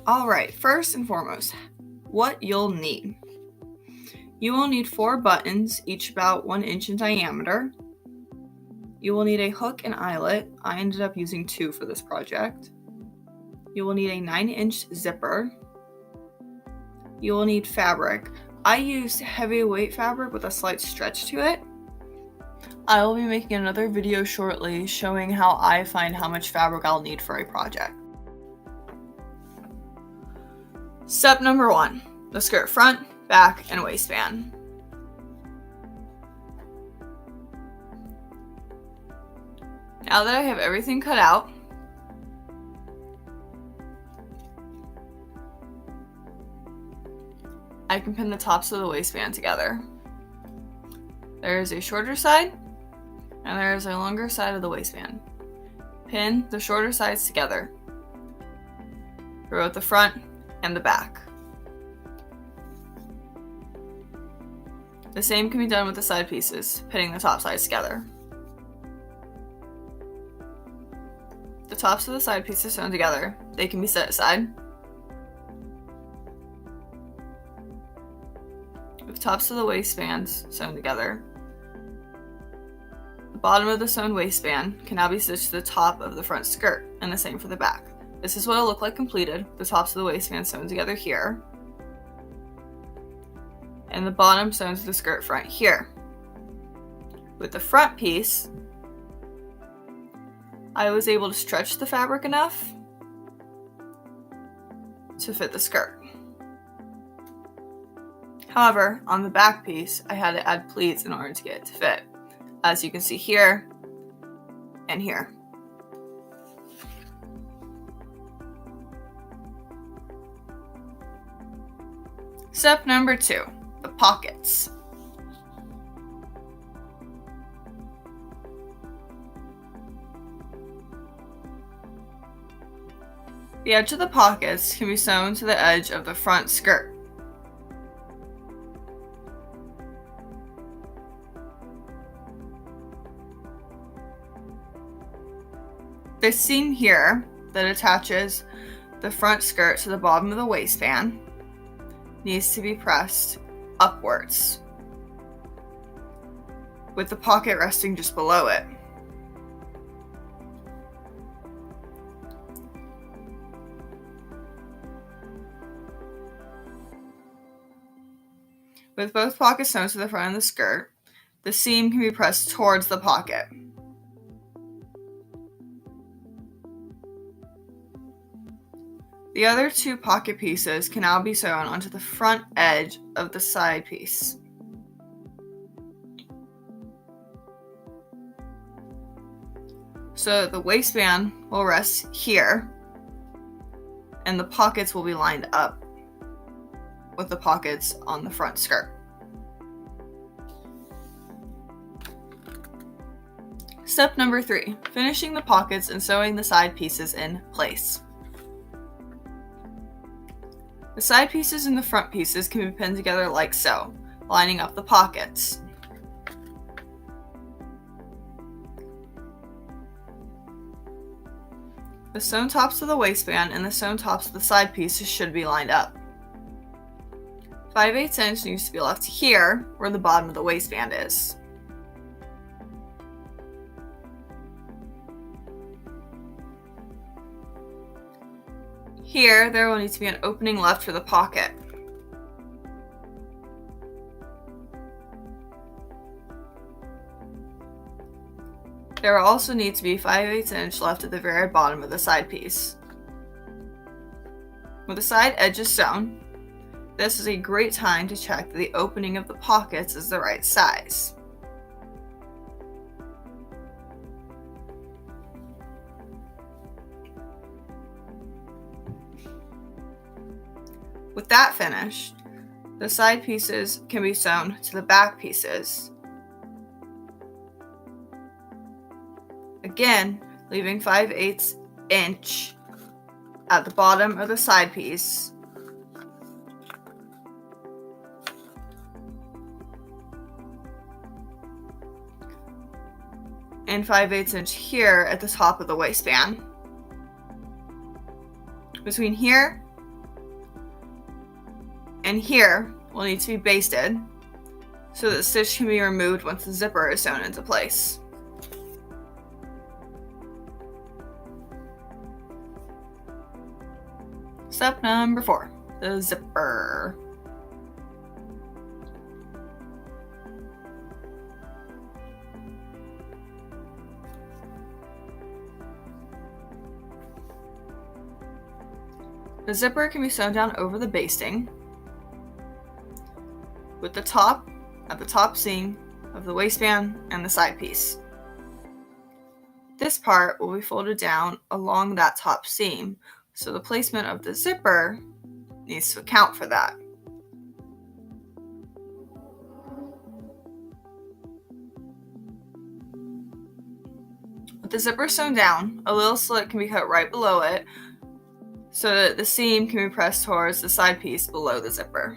Alright, first and foremost, what you'll need. You will need 4 buttons, each about 1 inch in diameter. You will need a hook and eyelet. I ended up using 2 for this project. You will need a 9-inch zipper. You will need fabric. I used heavyweight fabric with a slight stretch to it. I will be making another video shortly showing how I find how much fabric I'll need for a project. Step number 1, the skirt front, back, and waistband. Now that I have everything cut out, I can pin the tops of the waistband together. There is a shorter side, and there is a longer side of the waistband. Pin the shorter sides together throughout the front and the back. The same can be done with the side pieces, pinning the top sides together. The tops of the side pieces sewn together, they can be set aside. With tops of the waistbands sewn together, the bottom of the sewn waistband can now be stitched to the top of the front skirt, and the same for the back. This is what it'll look like completed, the tops of the waistband sewn together here, and the bottom sewn to the skirt front here. With the front piece, I was able to stretch the fabric enough to fit the skirt. However, on the back piece, I had to add pleats in order to get it to fit, as you can see here and here. Step number 2, the pockets. The edge of the pockets can be sewn to the edge of the front skirt. The seam here that attaches the front skirt to the bottom of the waistband needs to be pressed upwards, with the pocket resting just below it. With both pockets sewn to the front of the skirt, the seam can be pressed towards the pocket. The other 2 pocket pieces can now be sewn onto the front edge of the side piece. So the waistband will rest here, and the pockets will be lined up with the pockets on the front skirt. Step number 3, finishing the pockets and sewing the side pieces in place. The side pieces and the front pieces can be pinned together like so, lining up the pockets. The sewn tops of the waistband and the sewn tops of the side pieces should be lined up. 5/8 inch needs to be left here, where the bottom of the waistband is. Here, there will need to be an opening left for the pocket. There will also need to be 5/8 inch left at the very bottom of the side piece. With the side edges sewn, this is a great time to check that the opening of the pockets is the right size. With that finished, the side pieces can be sewn to the back pieces. Again, leaving 5/8 inch at the bottom of the side piece. And 5/8 inch here at the top of the waistband. Between here and here will need to be basted so that the stitch can be removed once the zipper is sewn into place. Step number 4, the zipper. The zipper can be sewn down over the basting with the top at the top seam of the waistband and the side piece. This part will be folded down along that top seam, so the placement of the zipper needs to account for that. With the zipper sewn down, a little slit can be cut right below it so that the seam can be pressed towards the side piece below the zipper.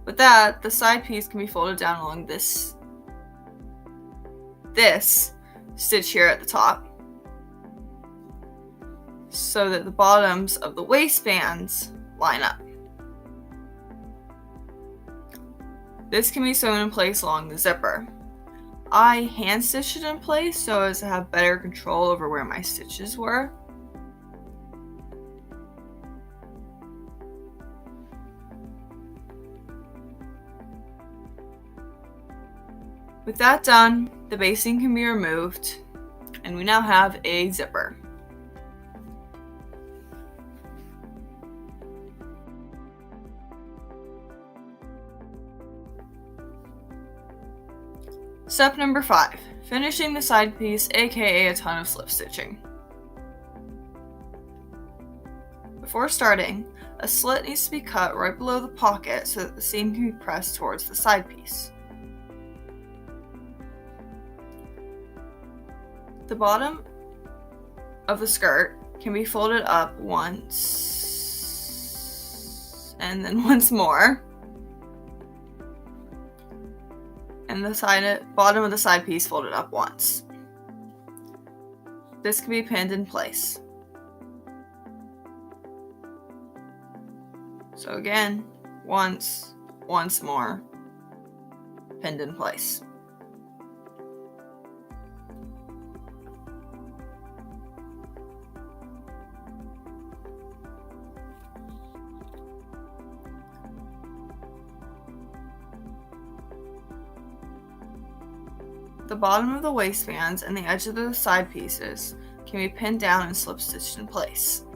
With that, the side piece can be folded down along this stitch here at the top so that the bottoms of the waistbands line up. This can be sewn in place along the zipper. I hand stitched it in place so as to have better control over where my stitches were. With that done, the basting can be removed, and we now have a zipper. Step number 5, finishing the side piece, aka a ton of slip stitching. Before starting, a slit needs to be cut right below the pocket so that the seam can be pressed towards the side piece. The bottom of the skirt can be folded up once and then once more, and the bottom of the side piece folded up once. This can be pinned in place. So again, once more, pinned in place. The bottom of the waistbands and the edge of the side pieces can be pinned down and slip stitched in place.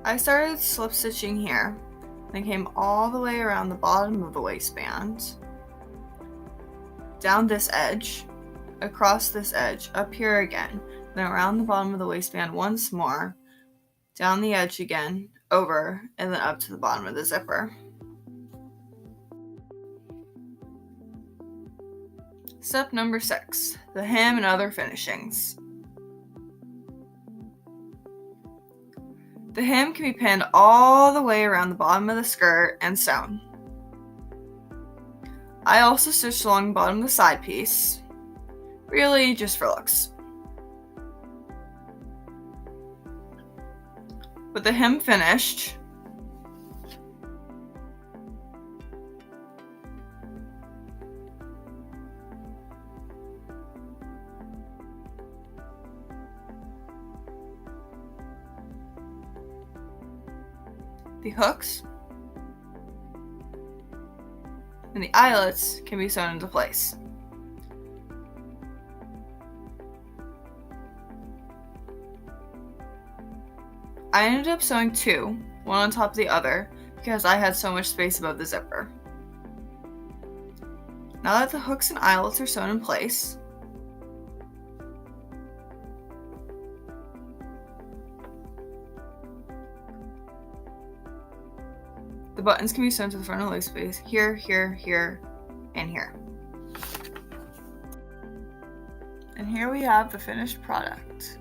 I started slip stitching here and came all the way around the bottom of the waistband, down this edge, across this edge, up here again, then around the bottom of the waistband once more, down the edge again, over, and then up to the bottom of the zipper. Step number 6, the hem and other finishings. The hem can be pinned all the way around the bottom of the skirt and sewn. I also stitched along the bottom of the side piece, really just for looks. With the hem finished, the hooks and the eyelets can be sewn into place. I ended up sewing 2, one on top of the other, because I had so much space above the zipper. Now that the hooks and eyelets are sewn in place, the buttons can be sewn to the front of the leg space here, here, here, and here. And here we have the finished product.